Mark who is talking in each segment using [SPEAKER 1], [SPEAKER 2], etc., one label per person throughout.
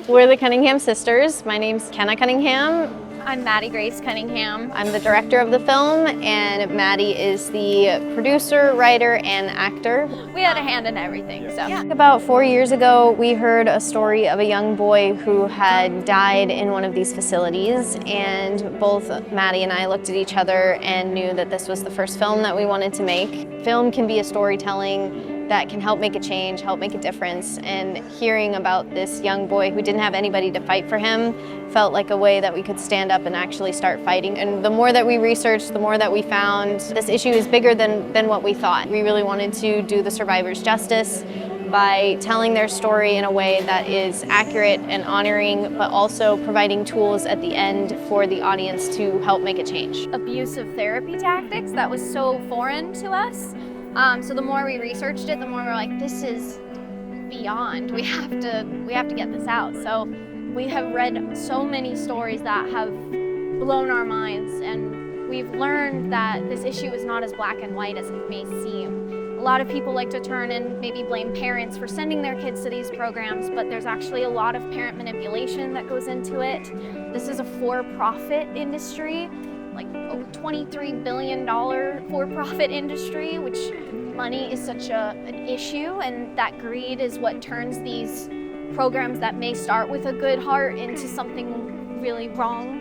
[SPEAKER 1] We're the Cunningham sisters. My name's Kenna Cunningham.
[SPEAKER 2] I'm Maddie Grace Cunningham.
[SPEAKER 1] I'm the director of the film, and Maddie is the producer, writer, and actor.
[SPEAKER 2] We had a hand in everything, so.
[SPEAKER 1] Yeah. About 4 years ago, we heard a story of a young boy who had died in one of these facilities, and both Maddie and I looked at each other and knew that this was the first film that we wanted to make. Film can be a storytelling that can help make a change, help make a difference, and hearing about this young boy who didn't have anybody to fight for him felt like a way that we could stand up and actually start fighting. And the more that we researched, the more that we found this issue is bigger than what we thought. We really wanted to do the survivors justice by telling their story in a way that is accurate and honoring, but also providing tools at the end for the audience to help make a change.
[SPEAKER 2] Abusive therapy tactics, that was so foreign to us. So the more we researched it, the more we're like, this is beyond. We have to get this out. So we have read so many stories that have blown our minds, and we've learned that this issue is not as black and white as it may seem. A lot of people like to turn and maybe blame parents for sending their kids to these programs, but there's actually a lot of parent manipulation that goes into it. This is a for-profit industry, like a $23 billion for-profit industry, which money is such an issue, and that greed is what turns these programs that may start with a good heart into something really wrong.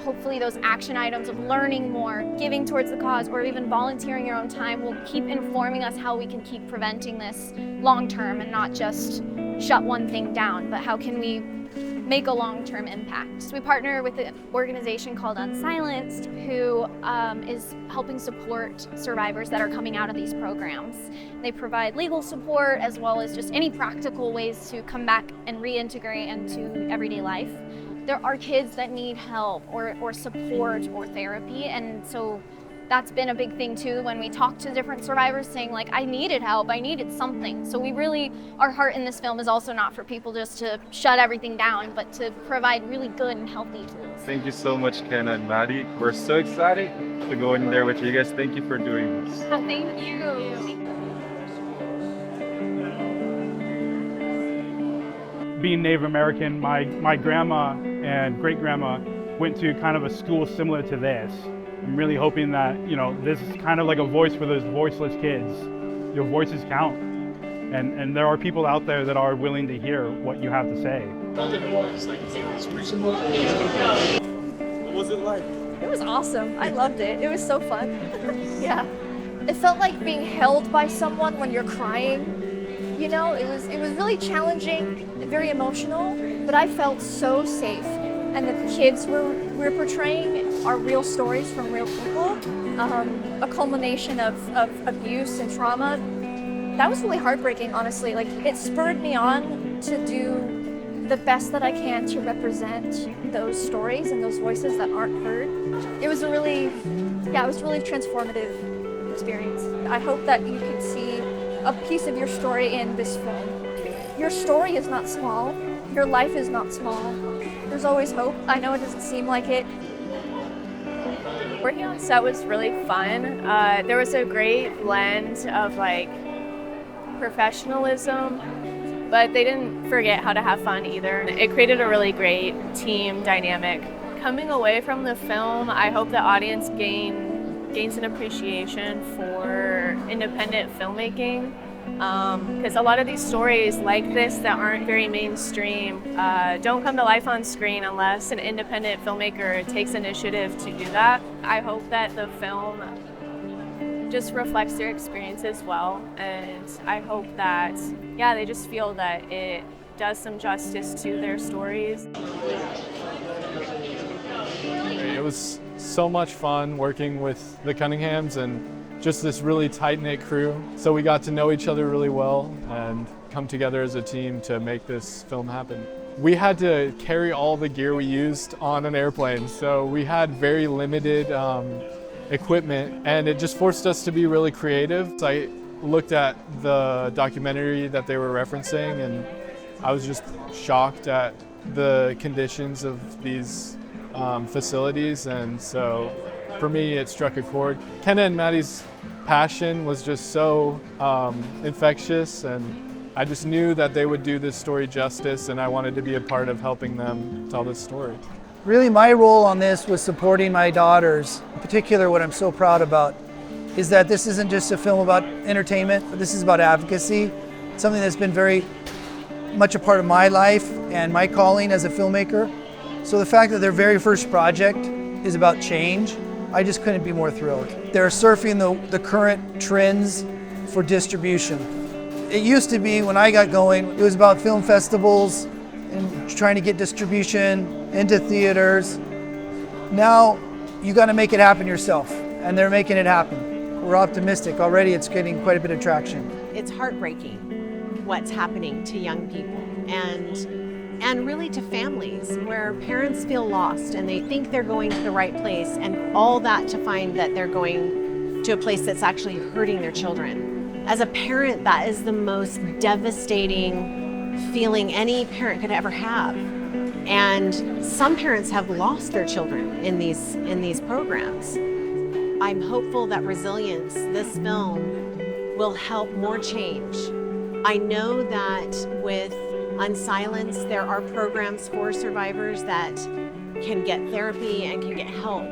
[SPEAKER 2] Hopefully those action items of learning more, giving towards the cause, or even volunteering your own time will keep informing us how we can keep preventing this long term and not just shut one thing down, but how can we make a long-term impact. So we partner with an organization called Unsilenced, who is helping support survivors that are coming out of these programs. They provide legal support as well as just any practical ways to come back and reintegrate into everyday life. There are kids that need help or support or therapy, and so that's been a big thing too when we talk to different survivors saying like, I needed help, I needed something. So we really, our heart in this film is also not for people just to shut everything down, but to provide really good and healthy tools.
[SPEAKER 3] Thank you so much, Kenna and Maddie. We're so excited to go in there with you guys. Thank you for doing this.
[SPEAKER 2] Thank you.
[SPEAKER 4] Being Native American, my grandma and great-grandma went to kind of a school similar to this. I'm really hoping that, this is kind of like a voice for those voiceless kids. Your voices count. And there are people out there that are willing to hear what you have to say.
[SPEAKER 3] What was it like?
[SPEAKER 5] It was awesome. I loved it. It was so fun. Yeah. It felt like being held by someone when you're crying. It was really challenging, very emotional, but I felt so safe. And the kids we're portraying are real stories from real people, a culmination of abuse and trauma. That was really heartbreaking, honestly. Like, it spurred me on to do the best that I can to represent those stories and those voices that aren't heard. It was a really transformative experience. I hope that you could see a piece of your story in this film. Your story is not small. Your life is not small. There's always hope. I know it doesn't seem like it.
[SPEAKER 6] Working on set was really fun. There was a great blend of professionalism, but they didn't forget how to have fun either. It created a really great team dynamic. Coming away from the film, I hope the audience gains an appreciation for independent filmmaking. Because a lot of these stories like this that aren't very mainstream don't come to life on screen unless an independent filmmaker takes initiative to do that. I hope that the film just reflects their experience as well, and I hope that, they just feel that it does some justice to their stories.
[SPEAKER 7] It was so much fun working with the Cunninghams and just this really tight-knit crew. So we got to know each other really well and come together as a team to make this film happen. We had to carry all the gear we used on an airplane, so we had very limited equipment, and it just forced us to be really creative. So I looked at the documentary that they were referencing, and I was just shocked at the conditions of these facilities, and so for me, it struck a chord. Kenna and Maddie's passion was just so infectious, and I just knew that they would do this story justice, and I wanted to be a part of helping them tell this story.
[SPEAKER 8] Really, my role on this was supporting my daughters. In particular, what I'm so proud about is that this isn't just a film about entertainment, but this is about advocacy, something that's been very much a part of my life and my calling as a filmmaker. So the fact that their very first project is about change, I just couldn't be more thrilled. They're surfing the current trends for distribution. It used to be, when I got going, it was about film festivals and trying to get distribution into theaters. Now, you got to make it happen yourself, and they're making it happen. We're optimistic. Already it's getting quite a bit of traction.
[SPEAKER 9] It's heartbreaking what's happening to young people and really to families where parents feel lost and they think they're going to the right place, and all that to find that they're going to a place that's actually hurting their children. As a parent, that is the most devastating feeling any parent could ever have. And some parents have lost their children in these programs. I'm hopeful that Resilience, this film, will help more change. I know that with Unsilence, there are programs for survivors that can get therapy and can get help.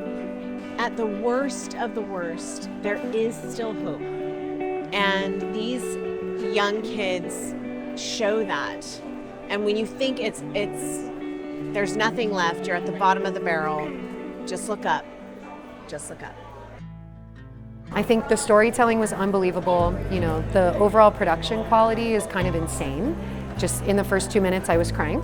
[SPEAKER 9] At the worst of the worst, there is still hope. And these young kids show that. And when you think there's nothing left, you're at the bottom of the barrel, just look up. Just look up.
[SPEAKER 10] I think the storytelling was unbelievable. You know, the overall production quality is kind of insane. Just in the first 2 minutes, I was crying.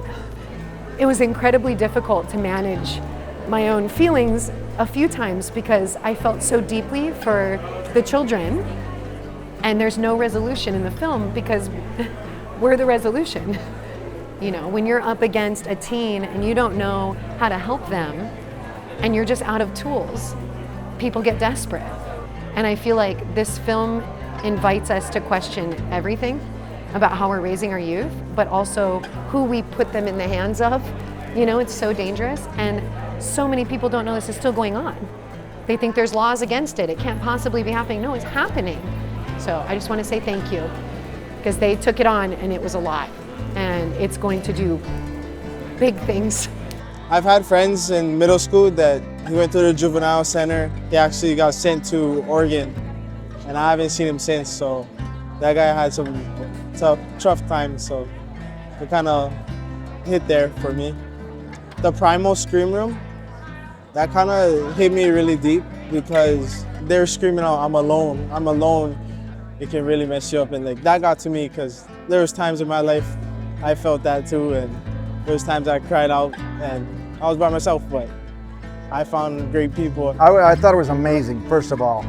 [SPEAKER 10] It was incredibly difficult to manage my own feelings a few times because I felt so deeply for the children, and there's no resolution in the film because we're the resolution. You know, when you're up against a teen and you don't know how to help them and you're just out of tools, people get desperate. And I feel like this film invites us to question everything about how we're raising our youth, but also who we put them in the hands of. You know, it's so dangerous, and so many people don't know this is still going on. They think there's laws against it. It can't possibly be happening. No, it's happening. So I just want to say thank you, because they took it on and it was a lot, and it's going to do big things.
[SPEAKER 11] I've had friends in middle school that he went to the juvenile center. He actually got sent to Oregon, and I haven't seen him since, so that guy had some tough times, so it kind of hit there for me. The primal scream room, that kind of hit me really deep because they're screaming out, I'm alone, I'm alone. It can really mess you up, and like that got to me because there was times in my life I felt that too, and there was times I cried out and I was by myself, but I found great people.
[SPEAKER 12] I thought it was amazing, first of all.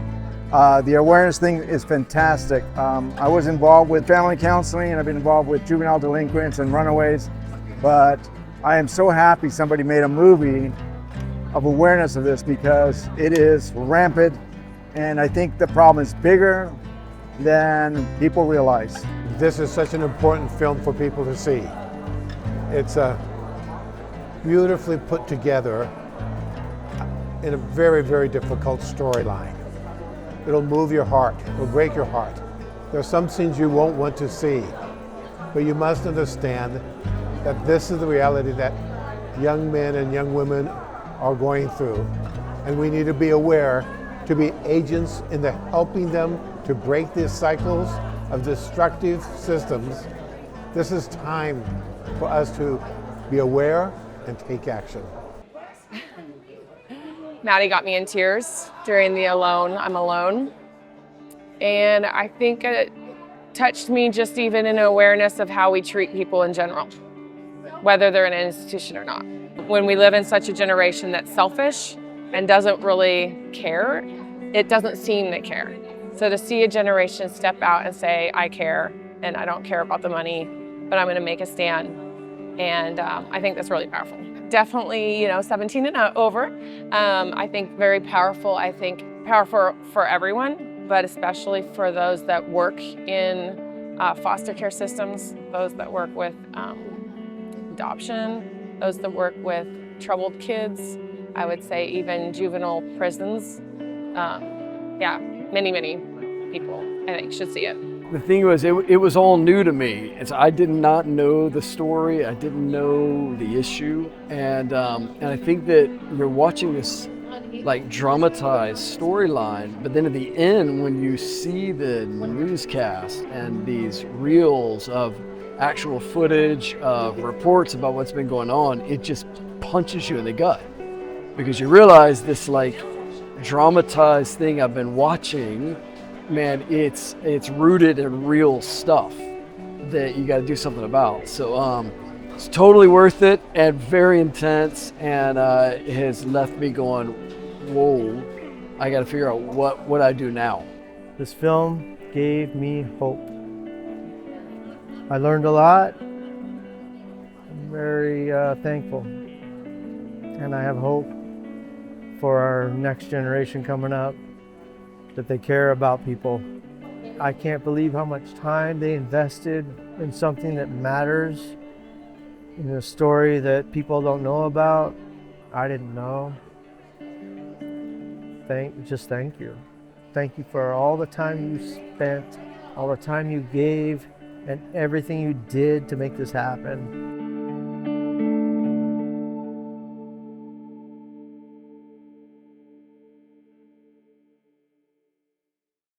[SPEAKER 12] The awareness thing is fantastic. I was involved with family counseling, and I've been involved with juvenile delinquents and runaways, but I am so happy somebody made a movie of awareness of this because it is rampant, and I think the problem is bigger than people realize.
[SPEAKER 13] This is such an important film for people to see. It's beautifully put together in a very, very difficult storyline. It'll move your heart, it'll break your heart. There are some scenes you won't want to see, but you must understand that this is the reality that young men and young women are going through, and we need to be aware to be agents in the helping them to break these cycles of destructive systems. This is time for us to be aware and take action.
[SPEAKER 6] Maddie got me in tears during the I'm Alone. And I think it touched me just even in awareness of how we treat people in general, whether they're in an institution or not. When we live in such a generation that's selfish and doesn't really care, it doesn't seem to care. So to see a generation step out and say, I care, and I don't care about the money, but I'm gonna make a stand. And I think that's really powerful. Definitely, 17 and over. I think very powerful. I think powerful for everyone, but especially for those that work in foster care systems, those that work with adoption, those that work with troubled kids. I would say even juvenile prisons. Yeah, many people I think should see it.
[SPEAKER 14] The thing was, it was all new to me. I did not know the story. I didn't know the issue, and I think that you're watching this like dramatized storyline, but then at the end, when you see the newscast and these reels of actual footage of reports about what's been going on, it just punches you in the gut, because you realize this like dramatized thing I've been watching, man, it's rooted in real stuff that you got to do something about. So it's totally worth it and very intense, and it has left me going, whoa, I got to figure out what I do now.
[SPEAKER 15] This film gave me hope. I learned a lot. I'm very thankful, and I have hope for our next generation coming up, that they care about people. I can't believe how much time they invested in something that matters, in a story that people don't know about. I didn't know. Just thank you. Thank you for all the time you spent, all the time you gave, and everything you did to make this happen.